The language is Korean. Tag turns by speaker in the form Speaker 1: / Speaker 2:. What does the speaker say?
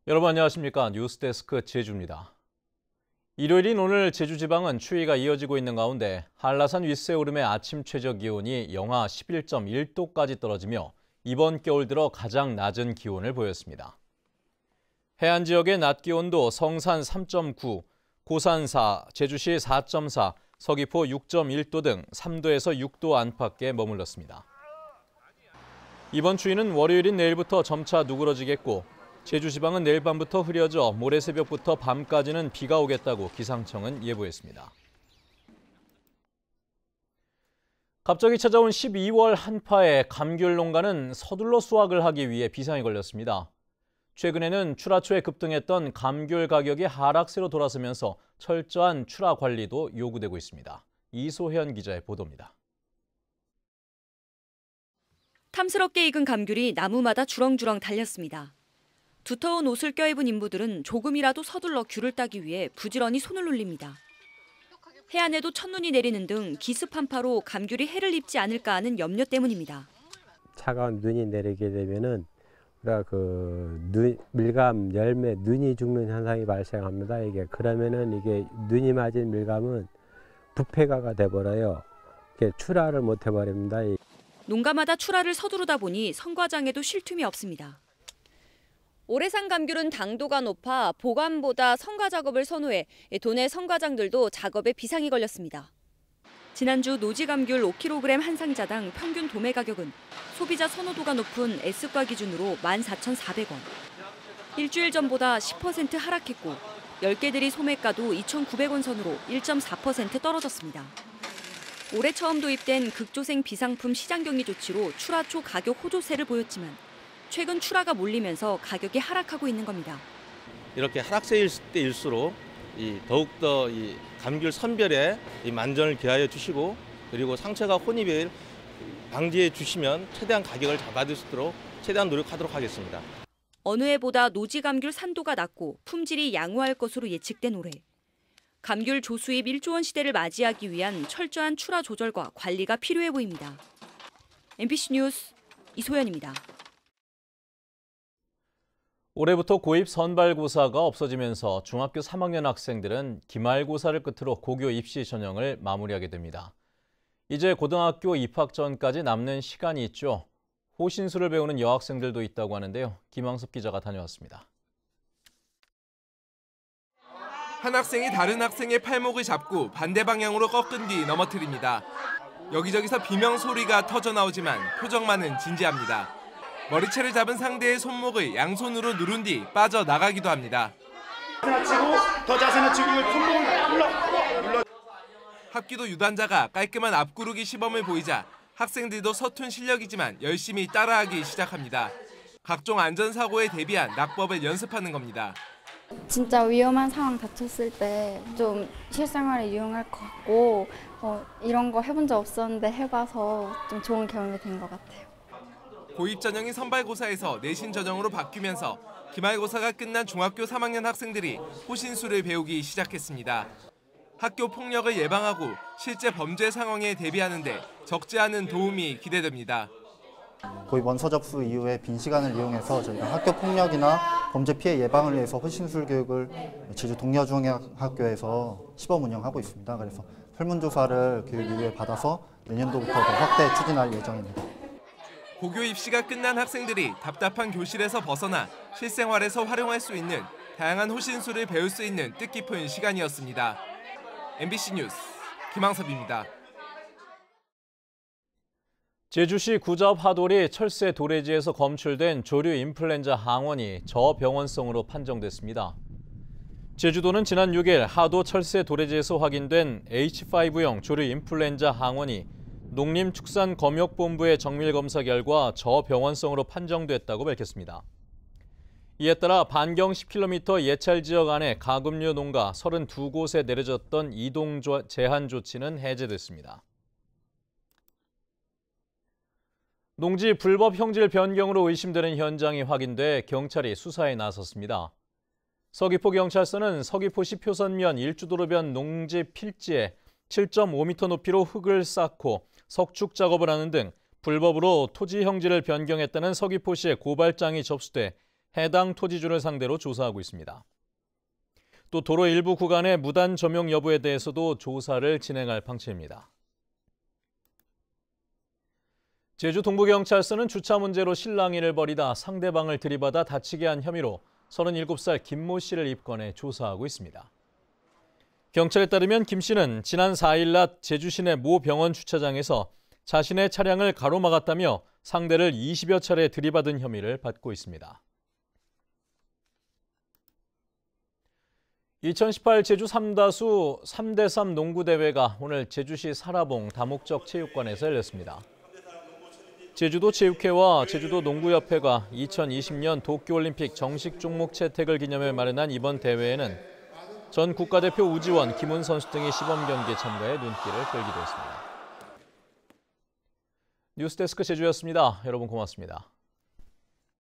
Speaker 1: 여러분 안녕하십니까? 뉴스데스크 제주입니다. 일요일인 오늘 제주지방은 추위가 이어지고 있는 가운데 한라산 윗세 오름의 아침 최저 기온이 영하 11.1도까지 떨어지며 이번 겨울 들어 가장 낮은 기온을 보였습니다. 해안 지역의 낮 기온도 성산 3.9, 고산 4, 제주시 4.4, 서귀포 6.1도 등 3도에서 6도 안팎에 머물렀습니다. 이번 추위는 월요일인 내일부터 점차 누그러지겠고 제주지방은 내일 밤부터 흐려져 모레 새벽부터 밤까지는 비가 오겠다고 기상청은 예보했습니다. 갑자기 찾아온 12월 한파에 감귤 농가는 서둘러 수확을 하기 위해 비상이 걸렸습니다. 최근에는 출하초에 급등했던 감귤 가격이 하락세로 돌아서면서 철저한 출하 관리도 요구되고 있습니다. 이소현 기자의 보도입니다.
Speaker 2: 탐스럽게 익은 감귤이 나무마다 주렁주렁 달렸습니다. 두터운 옷을 껴입은 인부들은 조금이라도 서둘러 귤을 따기 위해 부지런히 손을 놀립니다. 해안에도 첫눈이 내리는 등 기습 한파로 감귤이 해를 입지 않을까 하는 염려 때문입니다.
Speaker 3: 차가운 눈이 내리게 되면은 우리가 밀감 열매 눈이 죽는 현상이 발생합니다. 그러면은 이게 눈이 맞은 밀감은 부패가가 돼버려요. 이게 출하를 못 해버립니다.
Speaker 2: 농가마다 출하를 서두르다 보니 성과장에도 쉴 틈이 없습니다. 올해 산 감귤은 당도가 높아 보관보다 성과 작업을 선호해 도내 성과장들도 작업에 비상이 걸렸습니다. 지난주 노지 감귤 5kg 한 상자당 평균 도매 가격은 소비자 선호도가 높은 S과 기준으로 14,400원. 일주일 전보다 10% 하락했고 10개들이 소매가도 2,900원 선으로 1.4% 떨어졌습니다. 올해 처음 도입된 극조생 비상품 시장경리 조치로 출하초 가격 호조세를 보였지만 최근 출하가 몰리면서 가격이 하락하고 있는 겁니다.
Speaker 4: 이렇게 하락세일 때일수록 더욱더 감귤 선별에 만전을 기하여 주시고 그리고 상처가 혼입을 방지해 주시면 최대한 가격을 잡아줄 수 있도록 최대한 노력하도록 하겠습니다.
Speaker 2: 어느 해보다 노지 감귤 산도가 낮고 품질이 양호할 것으로 예측된 올해. 감귤 조수입 1조 원 시대를 맞이하기 위한 철저한 출하 조절과 관리가 필요해 보입니다. MBC 뉴스 이소연입니다.
Speaker 1: 올해부터 고입 선발고사가 없어지면서 중학교 3학년 학생들은 기말고사를 끝으로 고교 입시 전형을 마무리하게 됩니다. 이제 고등학교 입학 전까지 남는 시간이 있죠. 호신술을 배우는 여학생들도 있다고 하는데요. 김항섭 기자가 다녀왔습니다.
Speaker 5: 한 학생이 다른 학생의 팔목을 잡고 반대 방향으로 꺾은 뒤 넘어뜨립니다. 여기저기서 비명 소리가 터져 나오지만 표정만은 진지합니다. 머리채를 잡은 상대의 손목을 양손으로 누른 뒤 빠져나가기도 합니다.
Speaker 6: 더 자세는 지금 손목을 눌러.
Speaker 5: 합기도 유단자가 깔끔한 앞구르기 시범을 보이자 학생들도 서툰 실력이지만 열심히 따라하기 시작합니다. 각종 안전사고에 대비한 낙법을 연습하는 겁니다.
Speaker 7: 진짜 위험한 상황 닥쳤을 때 좀 실생활에 유용할 것 같고 이런 거 해본 적 없었는데 해봐서 좀 좋은 경험이 된 것 같아요.
Speaker 5: 고입 전형이 선발고사에서 내신 전형으로 바뀌면서 기말고사가 끝난 중학교 3학년 학생들이 호신술을 배우기 시작했습니다. 학교 폭력을 예방하고 실제 범죄 상황에 대비하는 데 적지 않은 도움이 기대됩니다.
Speaker 6: 고입 원서 접수 이후에 빈 시간을 이용해서 저희가 학교 폭력이나 범죄 피해 예방을 위해서 호신술 교육을 제주 동여중학교에서 시범 운영하고 있습니다. 그래서 설문조사를 교육 이후에 받아서 내년도부터 더 확대 추진할 예정입니다.
Speaker 5: 고교 입시가 끝난 학생들이 답답한 교실에서 벗어나 실생활에서 활용할 수 있는 다양한 호신술을 배울 수 있는 뜻깊은 시간이었습니다. MBC 뉴스 김항섭입니다.
Speaker 1: 제주시 구잡 하돌이 철새 도래지에서 검출된 조류 인플루엔자 항원이 저병원성으로 판정됐습니다. 제주도는 지난 6일 하도 철새 도래지에서 확인된 H5형 조류 인플루엔자 항원이 농림축산검역본부의 정밀검사 결과 저병원성으로 판정됐다고 밝혔습니다. 이에 따라 반경 10km 예찰 지역 안에 가금류 농가 32곳에 내려졌던 이동 제한 조치는 해제됐습니다. 농지 불법 형질 변경으로 의심되는 현장이 확인돼 경찰이 수사에 나섰습니다. 서귀포경찰서는 서귀포시 표선면 1주도로변 농지 필지에 7.5m 높이로 흙을 쌓고 석축 작업을 하는 등 불법으로 토지 형질을 변경했다는 서귀포시의 고발장이 접수돼 해당 토지주를 상대로 조사하고 있습니다. 또 도로 일부 구간의 무단 점용 여부에 대해서도 조사를 진행할 방침입니다. 제주 동부경찰서는 주차 문제로 실랑이를 벌이다 상대방을 들이받아 다치게 한 혐의로 37살 김모 씨를 입건해 조사하고 있습니다. 경찰에 따르면 김 씨는 지난 4일 낮 제주 시내 모 병원 주차장에서 자신의 차량을 가로막았다며 상대를 20여 차례 들이받은 혐의를 받고 있습니다. 2018 제주 삼다수 3대3 농구대회가 오늘 제주시 사라봉 다목적 체육관에서 열렸습니다. 제주도 체육회와 제주도 농구협회가 2020년 도쿄올림픽 정식 종목 채택을 기념해 마련한 이번 대회에는 전 국가대표 우지원, 김훈 선수 등이 시범 경기에 참가해 눈길을 끌기도 했습니다. 뉴스데스크 제주였습니다. 여러분 고맙습니다.